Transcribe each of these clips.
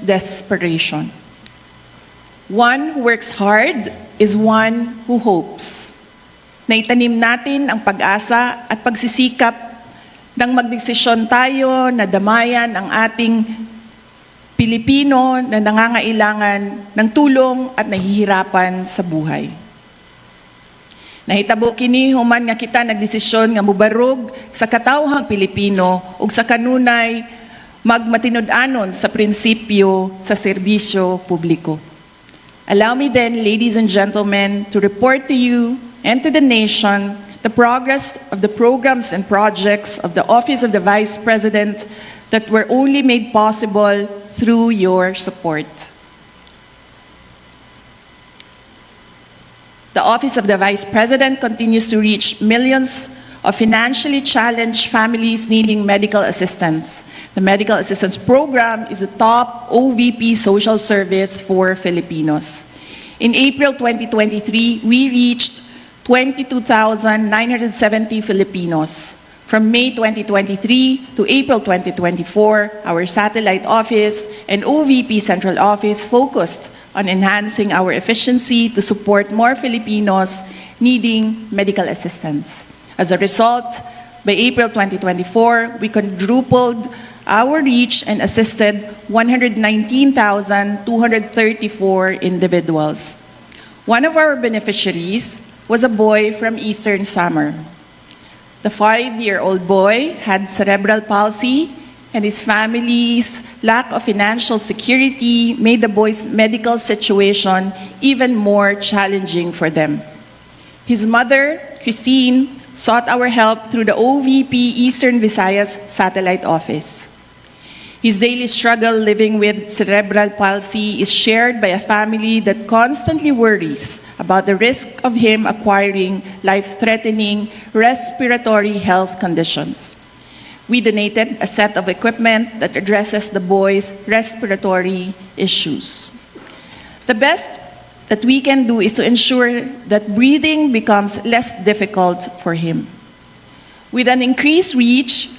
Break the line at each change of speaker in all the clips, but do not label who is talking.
desperation. One who works hard is one who hopes. Naitanim natin ang pag-asa at pagsisikap nang magdesisyon tayo na damayan ang ating Pilipino na nangangailangan ng tulong at nahihirapan sa buhay. Nahitabo kini human nga kita nagdesisyon nga mubarog sa katawhang Pilipino ug sa kanunay magmatinud-anon sa prinsipyo sa serbisyo publiko. Allow me then, ladies and gentlemen, to report to you and to the nation the progress of the programs and projects of the Office of the Vice President that were only made possible through your support. The Office of the Vice President continues to reach millions of financially challenged families needing medical assistance. The Medical Assistance Program is the top OVP social service for Filipinos. In April 2023, we reached 22,970 Filipinos. From May 2023 to April 2024, our satellite office and OVP Central Office focused on enhancing our efficiency to support more Filipinos needing medical assistance. As a result, by April 2024, we quadrupled our reach and assisted 119,234 individuals. One of our beneficiaries was a boy from Eastern Samar. The 5-year-old boy had cerebral palsy, and his family's lack of financial security made the boy's medical situation even more challenging for them. His mother, Christine, sought our help through the OVP Eastern Visayas Satellite Office. His daily struggle living with cerebral palsy is shared by a family that constantly worries about the risk of him acquiring life-threatening respiratory health conditions. We donated a set of equipment that addresses the boy's respiratory issues. The best that we can do is to ensure that breathing becomes less difficult for him. With an increased reach,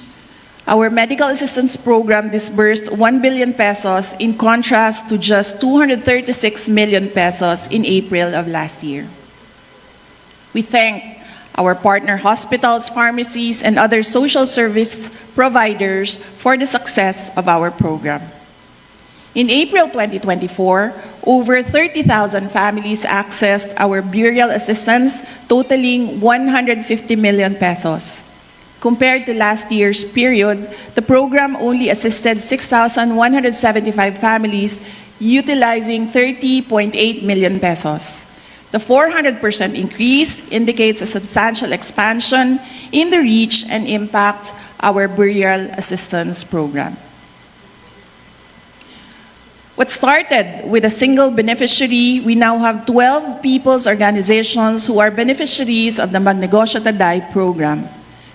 our medical assistance program disbursed 1 billion pesos in contrast to just 236 million pesos in April of last year. We thank our partner hospitals, pharmacies, and other social service providers for the success of our program. In April 2024, over 30,000 families accessed our burial assistance totaling 150 million pesos. Compared to last year's period, the program only assisted 6,175 families utilizing 30.8 million pesos. The 400% increase indicates a substantial expansion in the reach and impact our burial assistance program. What started with a single beneficiary, we now have 12 people's organizations who are beneficiaries of the Magnegosyo Taday program.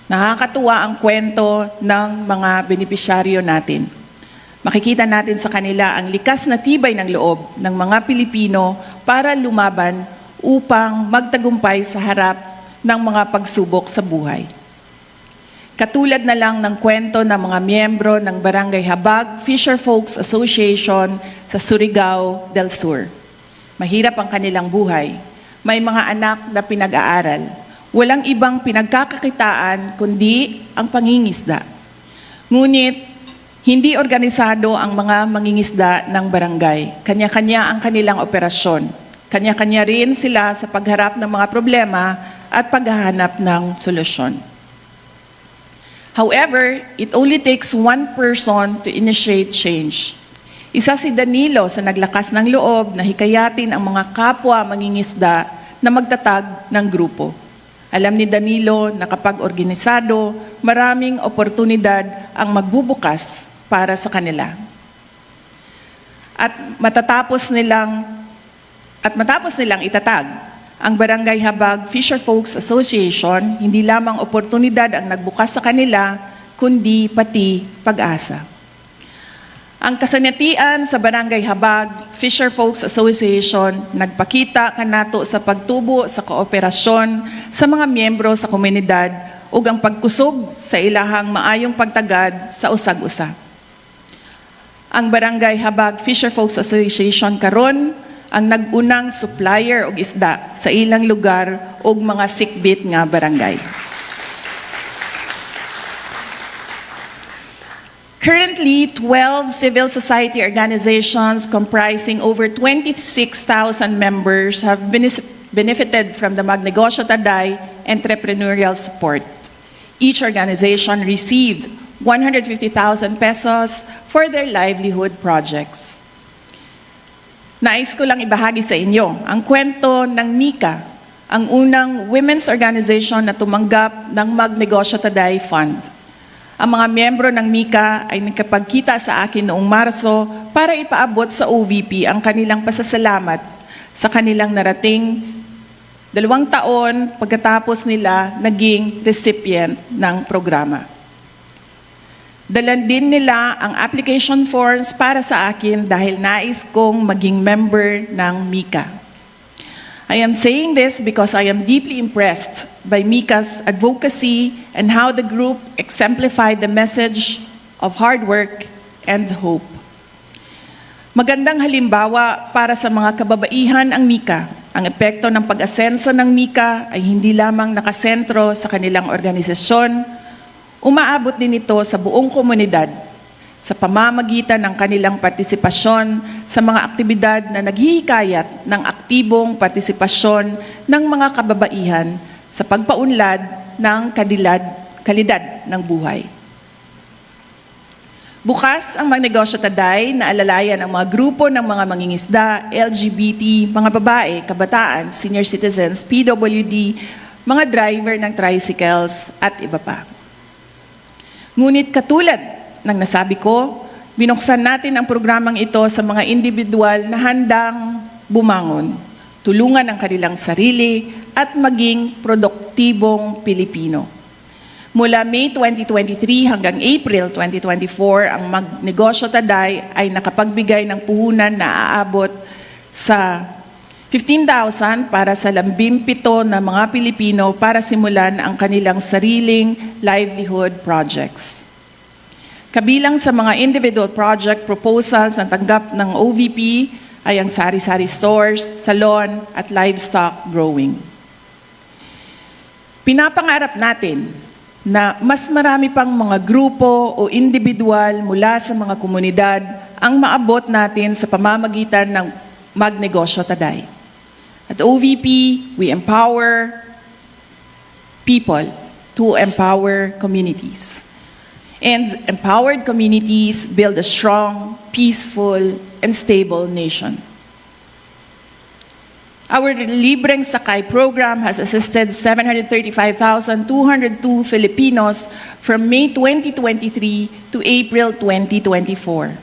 Nakakatuwa ang kwento ng mga benepisyaryo natin. Makikita natin sa kanila ang likas na tibay ng loob ng mga Pilipino para lumaban upang magtagumpay sa harap ng mga pagsubok sa buhay. Katulad na lang ng kwento ng mga miyembro ng Barangay Habag Fisherfolks Association sa Surigao del Sur. Mahirap ang kanilang buhay. May mga anak na pinag-aaral. Walang ibang pinagkakakitaan kundi ang pangingisda. Ngunit, hindi organisado ang mga mangingisda ng barangay. Kanya-kanya ang kanilang operasyon. Kanya-kanya rin sila sa pagharap ng mga problema at paghahanap ng solusyon. However, it only takes one person to initiate change. Isa si Danilo sa naglakas ng loob na hikayatin ang mga kapwa mangingisda na magtatag ng grupo. Alam ni Danilo na kapag organisado, maraming oportunidad ang magbubukas para sa kanila. At matapos nilang itatag ang Barangay Habag Fisherfolks Association, hindi lamang oportunidad ang nagbukas sa kanila, kundi pati pag-asa. Ang kasanatian sa Barangay Habag Fisherfolks Association nagpakita kanato sa pagtubo sa kooperasyon sa mga miyembro sa komunidad ug ang pagkusog sa ilahang maayong pagtagad sa usag-usa. Ang Barangay Habag Fisher Folks Association karon ang nag-unang supplier og isda sa ilang lugar og mga sikbit nga barangay. Currently, 12 civil society organizations comprising over 26,000 members have benefited from the Magnegosyo Taday entrepreneurial support. Each organization received 150,000 pesos for their livelihood projects. Nais ko lang ibahagi sa inyo ang kwento ng Mika, ang unang women's organization na tumanggap ng Magnegosyo Taday Fund. Ang mga miyembro ng Mika ay nakapagkita sa akin noong Marso para ipaabot sa OVP ang kanilang pasasalamat sa kanilang narating 2 taon pagkatapos nila naging recipient ng programa. Dalan din nila ang application forms para sa akin dahil nais kong maging member ng Mika. I am saying this because I am deeply impressed by Mika's advocacy and how the group exemplified the message of hard work and hope. Magandang halimbawa para sa mga kababaihan ang Mika. Ang epekto ng pag-asenso ng Mika ay hindi lamang nakasentro sa kanilang organisasyon, umaabot din ito sa buong komunidad sa pamamagitan ng kanilang partisipasyon sa mga aktibidad na naghihikayat ng aktibong partisipasyon ng mga kababaihan sa pagpaunlad ng kalidad ng buhay. Bukas ang Magnegosyo Taday na alalayan ang mga grupo ng mga mangingisda, LGBT, mga babae, kabataan, senior citizens, PWD, mga driver ng tricycles at iba pa. Ngunit katulad ng nasabi ko, binuksan natin ang programang ito sa mga individual na handang bumangon, tulungan ang kanilang sarili at maging produktibong Pilipino. Mula May 2023 hanggang April 2024, ang Magnegosyo Taday ay nakapagbigay ng puhunan na aabot sa 15,000 para sa 17 na mga Pilipino para simulan ang kanilang sariling livelihood projects. Kabilang sa mga individual project proposals na tanggap ng OVP ay ang sari-sari stores, salon at livestock growing. Pinapangarap natin na mas marami pang mga grupo o individual mula sa mga komunidad ang maabot natin sa pamamagitan ng Magnegosyo Taday. At OVP, we empower people to empower communities. And empowered communities build a strong, peaceful, and stable nation. Our Libreng Sakay program has assisted 735,202 Filipinos from May 2023 to April 2024.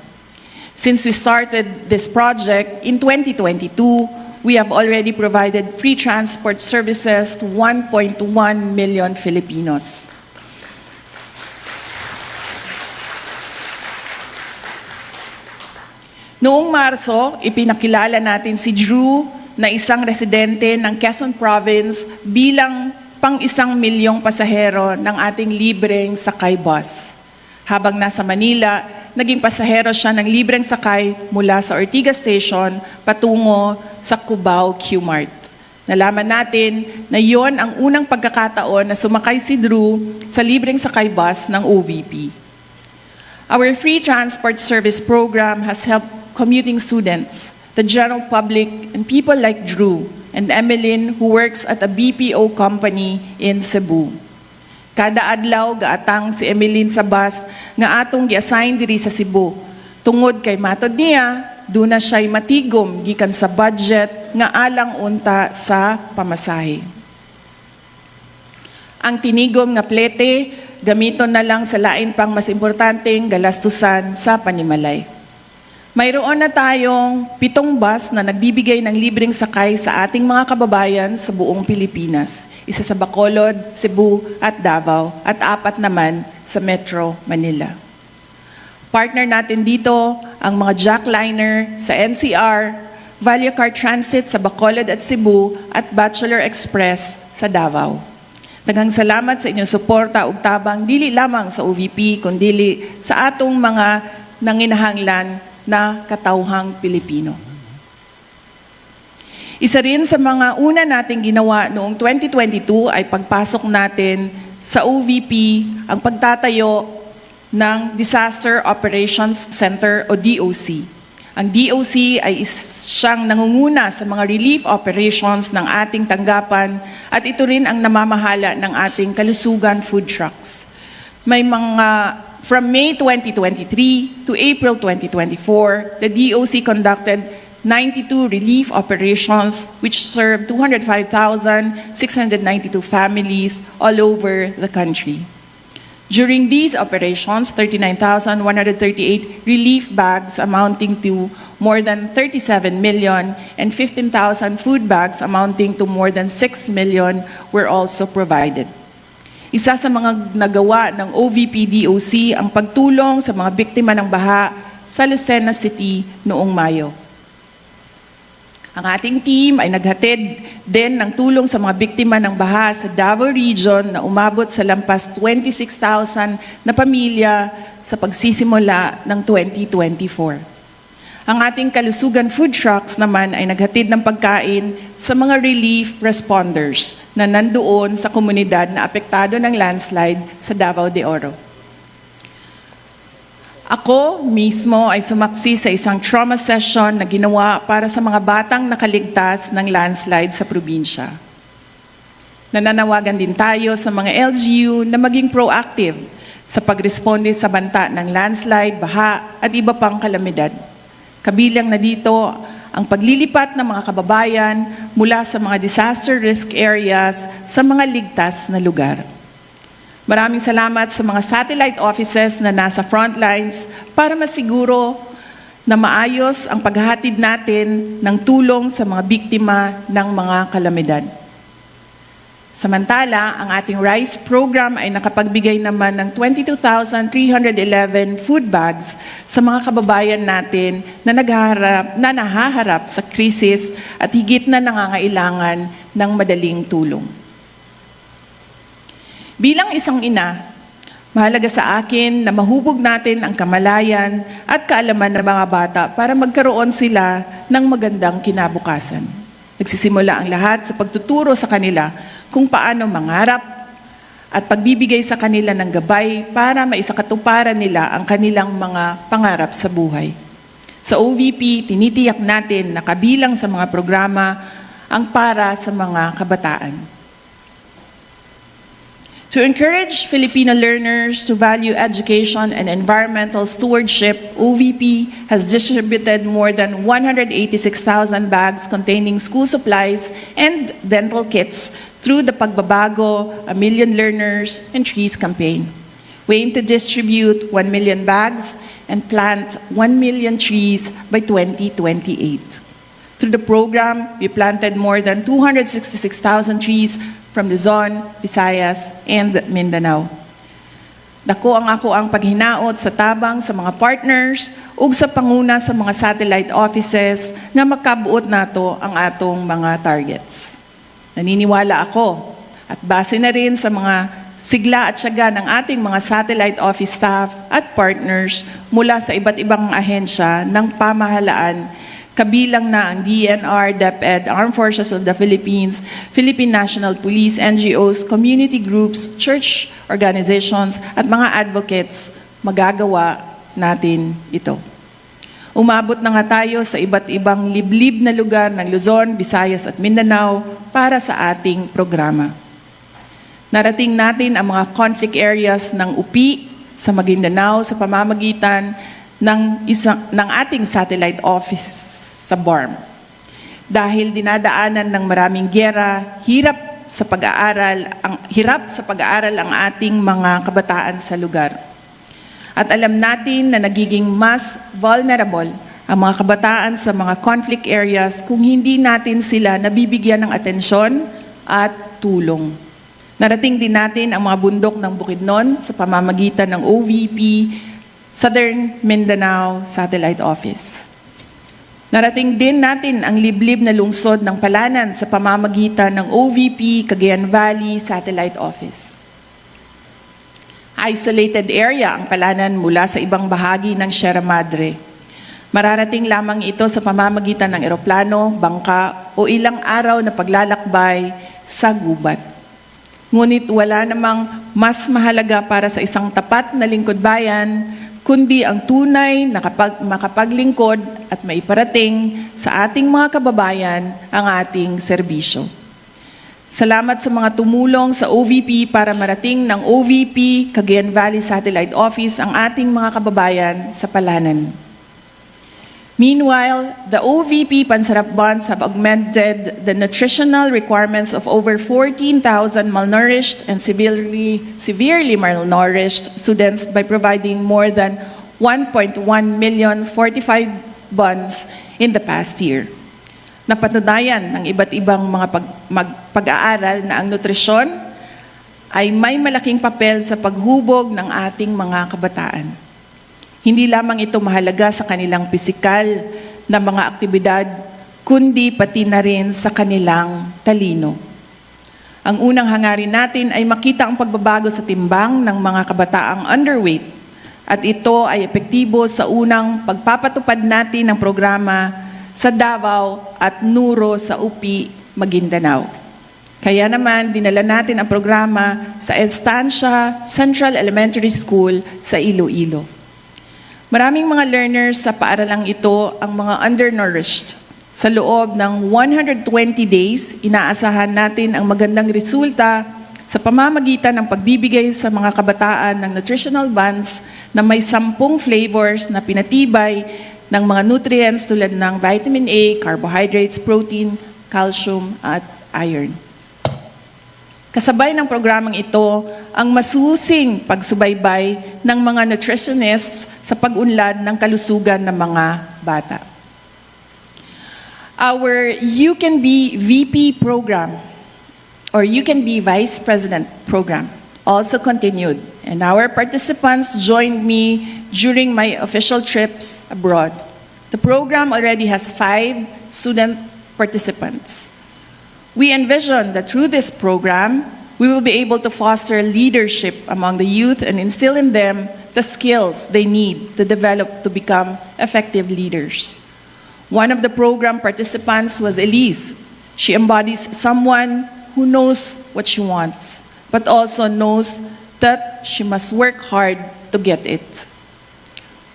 Since we started this project in 2022, we have already provided free transport services to 1.1 million Filipinos. Noong Marso, ipinakilala natin si Drew na isang residente ng Quezon Province bilang pang-1 milyong pasahero ng ating libreng sakay bus. Habang nasa Manila, naging pasahero siya ng libreng sakay mula sa Ortigas Station patungo sa Cubao Q-Mart. Nalaman natin na yon ang unang pagkakataon na sumakay si Drew sa libreng sakay bus ng OVP. Our free transport service program has helped commuting students, the general public, and people like Drew and Emeline who works at a BPO company in Cebu. Kada adlaw gaatang si Emeline sa bus nga atong gi-assign diri sa Cebu. Tungod kay matod niya, duna siya'y matigom gikan sa budget nga alang unta sa pamasahe. Ang tinigom nga plete, gamiton na lang sa lain pang mas importanteng galastusan sa panimalay. Mayroon na tayong 7 bus na nagbibigay ng libreng sakay sa ating mga kababayan sa buong Pilipinas. Isa sa Bacolod, Cebu at Davao at 4 naman sa Metro Manila. Partner natin dito ang mga jackliner sa NCR, Value Car Transit sa Bacolod at Cebu at Bachelor Express sa Davao. Daghang salamat sa inyong suporta ug tabang dili lamang sa OVP kundi sa atong mga ng inahanglan na katauhang Pilipino. Isa rin sa mga una nating ginawa noong 2022 ay pagpasok natin sa OVP ang pagtatayo ng Disaster Operations Center o DOC. Ang DOC ay siyang nangunguna sa mga relief operations ng ating tanggapan at ito rin ang namamahala ng ating kalusugan food trucks. May from May 2023 to April 2024, the DOC conducted 92 relief operations which served 205,692 families all over the country. During these operations, 39,138 relief bags amounting to more than 37 million and 15,000 food bags amounting to more than 6 million were also provided. Isa sa mga nagawa ng OVP-DOC ang pagtulong sa mga biktima ng baha sa Lucena City noong Mayo. Ang ating team ay naghatid din ng tulong sa mga biktima ng baha sa Davao Region na umabot sa lampas 26,000 na pamilya sa pagsisimula ng 2024. Ang ating kalusugan food trucks naman ay naghatid ng pagkain sa mga relief responders na nandoon sa komunidad na apektado ng landslide sa Davao de Oro. Ako mismo ay sumaksi sa isang trauma session na ginawa para sa mga batang nakaligtas ng landslide sa probinsya. Nananawagan din tayo sa mga LGU na maging proactive sa pagresponde sa banta ng landslide, baha at iba pang kalamidad. Kabilang na dito ang paglilipat ng mga kababayan mula sa mga disaster risk areas sa mga ligtas na lugar. Maraming salamat sa mga satellite offices na nasa front lines para masiguro na maayos ang paghahatid natin ng tulong sa mga biktima ng mga kalamidad. Samantala, ang ating RISE program ay nakapagbigay naman ng 22,311 food bags sa mga kababayan natin na nahaharap sa krisis at higit na nangangailangan ng madaling tulong. Bilang isang ina, mahalaga sa akin na mahubog natin ang kamalayan at kaalaman ng mga bata para magkaroon sila ng magandang kinabukasan. Nagsisimula ang lahat sa pagtuturo sa kanila kung paano mangarap at pagbibigay sa kanila ng gabay para maisakatuparan nila ang kanilang mga pangarap sa buhay. Sa OVP, tinitiyak natin na kabilang sa mga programa ang para sa mga kabataan. To encourage Filipino learners to value education and environmental stewardship, OVP has distributed more than 186,000 bags containing school supplies and dental kits through the Pagbabago, A Million Learners and Trees campaign. We aim to distribute 1 million bags and plant 1 million trees by 2028. Through the program, we planted more than 266,000 trees from Luzon, Visayas, and Mindanao. Dako ang ako ang paghinaot sa tabang sa mga partners ug sa panguna sa mga satellite offices nga makabuot nato ang atong mga targets. Naniniwala ako at base na rin sa mga sigla at tiyaga ng ating mga satellite office staff at partners mula sa iba't ibang ahensya ng pamahalaan, kabilang na ang DNR, DepEd, Armed Forces of the Philippines, Philippine National Police, NGOs, community groups, church organizations, at mga advocates, magagawa natin ito. Umabot na nga tayo sa iba't ibang liblib na lugar ng Luzon, Visayas at Mindanao para sa ating programa. Narating natin ang mga conflict areas ng UPI sa Maguindanao sa pamamagitan ng ating satellite office sa BARM. Dahil dinadaanan ng maraming giyera, hirap sa pag-aaral ang ating mga kabataan sa lugar. At alam natin na nagiging mas vulnerable ang mga kabataan sa mga conflict areas kung hindi natin sila nabibigyan ng atensyon at tulong. Narating din natin ang mga bundok ng Bukidnon sa pamamagitan ng OVP, Southern Mindanao Satellite Office. Narating din natin ang liblib na lungsod ng Palanan sa pamamagitan ng OVP Cagayan Valley Satellite Office. Isolated area ang Palanan mula sa ibang bahagi ng Sierra Madre. Mararating lamang ito sa pamamagitan ng eroplano, bangka o ilang araw na paglalakbay sa gubat. Ngunit wala namang mas mahalaga para sa isang tapat na lingkod bayan, kundi ang tunay na makapaglingkod at maiparating sa ating mga kababayan ang ating serbisyo. Salamat sa mga tumulong sa OVP para marating ng OVP Cagayan Valley Satellite Office ang ating mga kababayan sa Palanan. Meanwhile, the OVP Pansarap Bonds have augmented the nutritional requirements of over 14,000 malnourished and severely malnourished students by providing more than 1.1 million fortified bonds in the past year. Napatunayan ng iba't ibang mga pag-aaral na ang nutrisyon ay may malaking papel sa paghubog ng ating mga kabataan. Hindi lamang ito mahalaga sa kanilang pisikal na mga aktibidad, kundi pati na rin sa kanilang talino. Ang unang hangarin natin ay makita ang pagbabago sa timbang ng mga kabataang underweight at ito ay epektibo sa unang pagpapatupad natin ng programa sa Davao at Nuro sa UPI, Maguindanao. Kaya naman, dinala natin ang programa sa Estancia Central Elementary School sa Iloilo. Maraming mga learners sa paaralang ito ang mga undernourished. Sa loob ng 120 days, inaasahan natin ang magandang resulta sa pamamagitan ng pagbibigay sa mga kabataan ng nutritional bonds na may 10 flavors na pinatibay ng mga nutrients tulad ng vitamin A, carbohydrates, protein, calcium, at iron. Kasabay ng programang ito ang masusing pagsubaybay ng mga nutritionists sa pag-unlad ng kalusugan ng mga bata. Our You Can Be VP program, or You Can Be Vice President program, also continued, and our participants joined me during my official trips abroad. The program already has 5 student participants. We envision that through this program, we will be able to foster leadership among the youth and instill in them the skills they need to develop to become effective leaders. One of the program participants was Elise. She embodies someone who knows what she wants, but also knows that she must work hard to get it.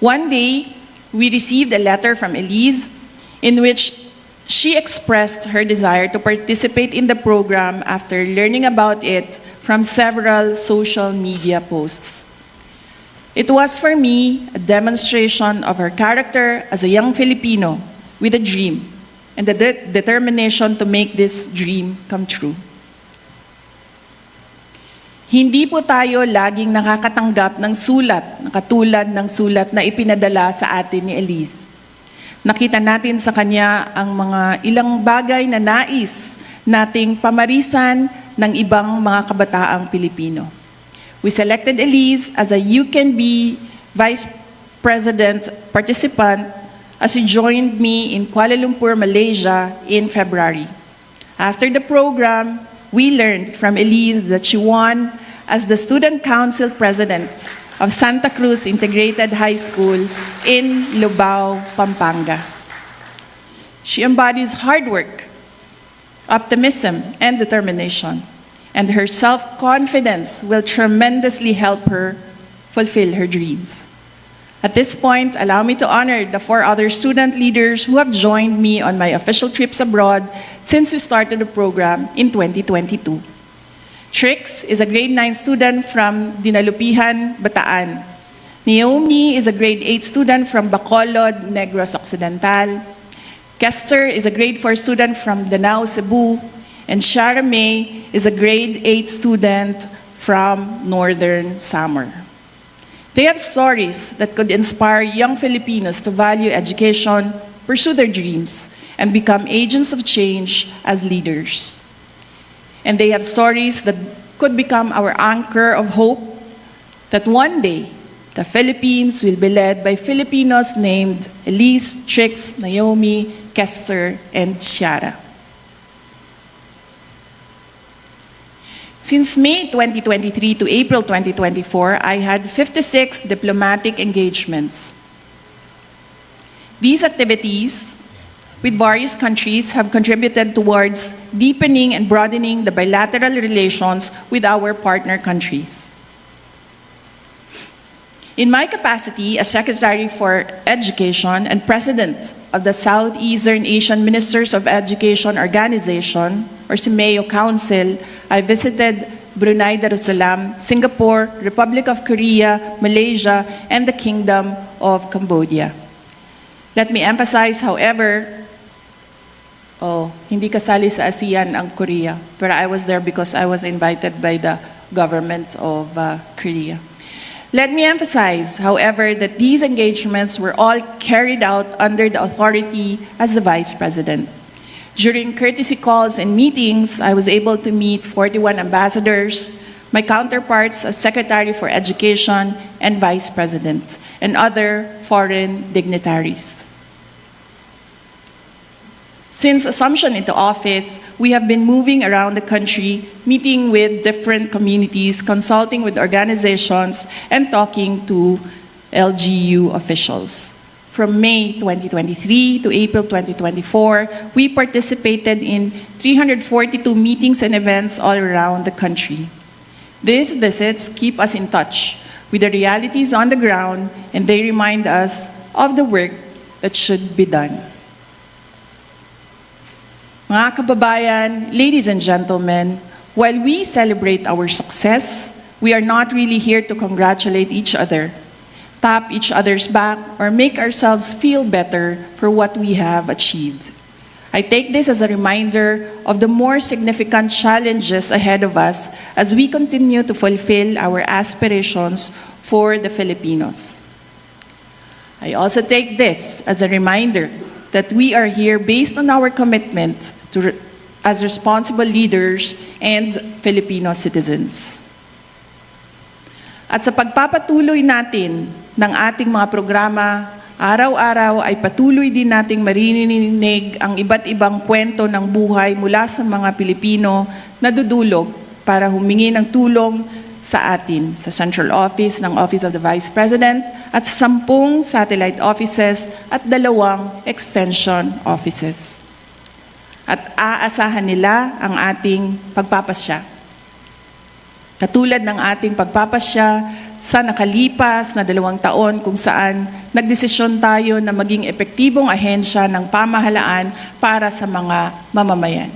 One day, we received a letter from Elise in which she expressed her desire to participate in the program after learning about it from several social media posts. It was for me a demonstration of her character as a young Filipino with a dream and the determination to make this dream come true. Hindi po tayo laging nakakatanggap ng sulat na katulad ng sulat na ipinadala sa atin ni Elise. Nakita natin sa kanya ang mga ilang bagay na nais nating pamarisan ng ibang mga kabataang Pilipino. We selected Elise as a You Can Be Vice President participant as she joined me in Kuala Lumpur, Malaysia in February. After the program, we learned from Elise that she won as the Student Council President of Santa Cruz Integrated High School in Lubao, Pampanga. She embodies hard work, optimism, and determination, and her self-confidence will tremendously help her fulfill her dreams. At this point, allow me to honor the 4 other student leaders who have joined me on my official trips abroad since we started the program in 2022. Trix is a grade 9 student from Dinalupihan, Bataan. Naomi is a grade 8 student from Bacolod, Negros Occidental. Kester is a grade 4 student from Danao, Cebu. And Shara May is a grade 8 student from Northern Samar. They have stories that could inspire young Filipinos to value education, pursue their dreams, and become agents of change as leaders. And they have stories that could become our anchor of hope that one day the Philippines will be led by Filipinos named Elise, Trix, Naomi, Kester, and Ciara. Since May 2023 to April 2024, I had 56 diplomatic engagements. These activities with various countries have contributed towards deepening and broadening the bilateral relations with our partner countries. In my capacity as Secretary for Education and President of the Southeastern Asian Ministers of Education Organization, or SIMEO Council, I visited Brunei Darussalam, Singapore, Republic of Korea, Malaysia, and the Kingdom of Cambodia. Let me emphasize, however, hindi kasali sa ASEAN ang Korea, but I was there because I was invited by the government of Korea. Let me emphasize, however, that these engagements were all carried out under the authority as the Vice President. During courtesy calls and meetings, I was able to meet 41 ambassadors, my counterparts as Secretary for Education and Vice President, and other foreign dignitaries. Since assumption into office, we have been moving around the country, meeting with different communities, consulting with organizations, and talking to LGU officials. From May 2023 to April 2024, we participated in 342 meetings and events all around the country. These visits keep us in touch with the realities on the ground, and they remind us of the work that should be done. Mga kababayan, ladies and gentlemen, while we celebrate our success, we are not really here to congratulate each other, tap each other's back, or make ourselves feel better for what we have achieved. I take this as a reminder of the more significant challenges ahead of us as we continue to fulfill our aspirations for the Filipinos. I also take this as a reminder that we are here based on our commitment as responsible leaders and Filipino citizens. At sa pagpapatuloy natin ng ating mga programa, araw-araw ay patuloy din nating maririnig ang iba't ibang kwento ng buhay mula sa mga Pilipino na dudulog para humingi ng tulong sa atin sa Central Office ng Office of the Vice President at 10 satellite offices at 2 extension offices. At aasahan nila ang ating pagpapasya. Katulad ng ating pagpapasya sa nakalipas na 2 taon kung saan nagdesisyon tayo na maging epektibong ahensya ng pamahalaan para sa mga mamamayan.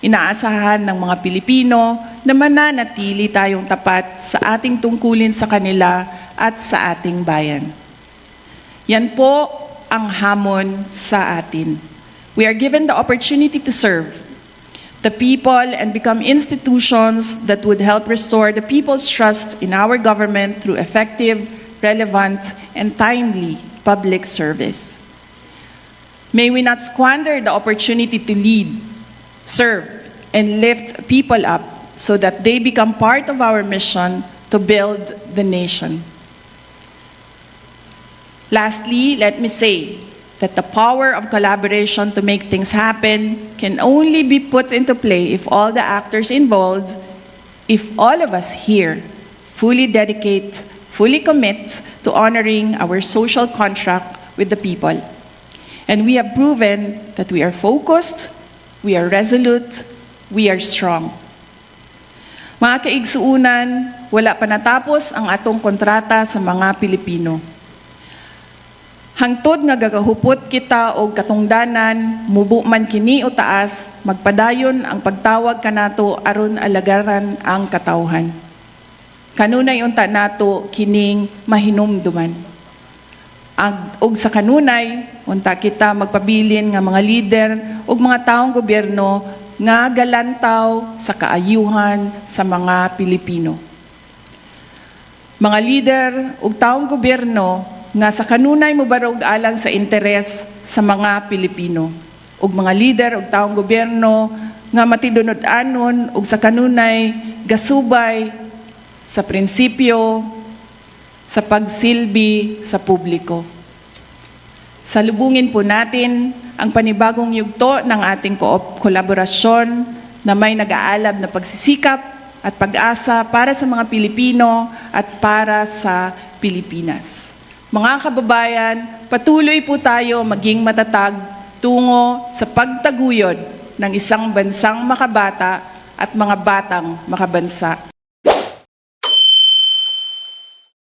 Inaasahan ng mga Pilipino na mananatili tayong tapat sa ating tungkulin sa kanila at sa ating bayan. Yan po ang hamon sa atin. We are given the opportunity to serve the people and become institutions that would help restore the people's trust in our government through effective, relevant, and timely public service. May we not squander the opportunity to lead, serve, and lift people up so that they become part of our mission to build the nation. Lastly, let me say that the power of collaboration to make things happen can only be put into play if all the actors involved, if all of us here fully dedicate, fully commit to honoring our social contract with the people. And we have proven that we are focused, we are resolute, we are strong. Mga kaigsuunan, wala pa natapos ang atong kontrata sa mga Pilipino. Hangtod nga gagahupot kita og katungdanan, mubo man kini o taas, magpadayon ang pagtawag kanato aron alagaran ang katawhan. Kanunay unta nato kining mahinumduman. Og sa kanunay, unta kita magpabilin nga mga lider ug mga taong gobyerno nga galantaw sa kaayuhan sa mga Pilipino. Mga lider ug taong gobyerno nga sa kanunay mobarog alang sa interes sa mga Pilipino. Ug mga lider ug taong gobyerno nga matidunod-anon ug sa kanunay gasubay sa prinsipyo sa pagsilbi sa publiko. Salubungin po natin ang panibagong yugto ng ating kolaborasyon na may nag-aalab na pagsisikap, at pag-asa para sa mga Pilipino at para sa Pilipinas. Mga kababayan, patuloy po tayo maging matatag tungo sa pagtaguyod ng isang bansang makabata at mga batang makabansa.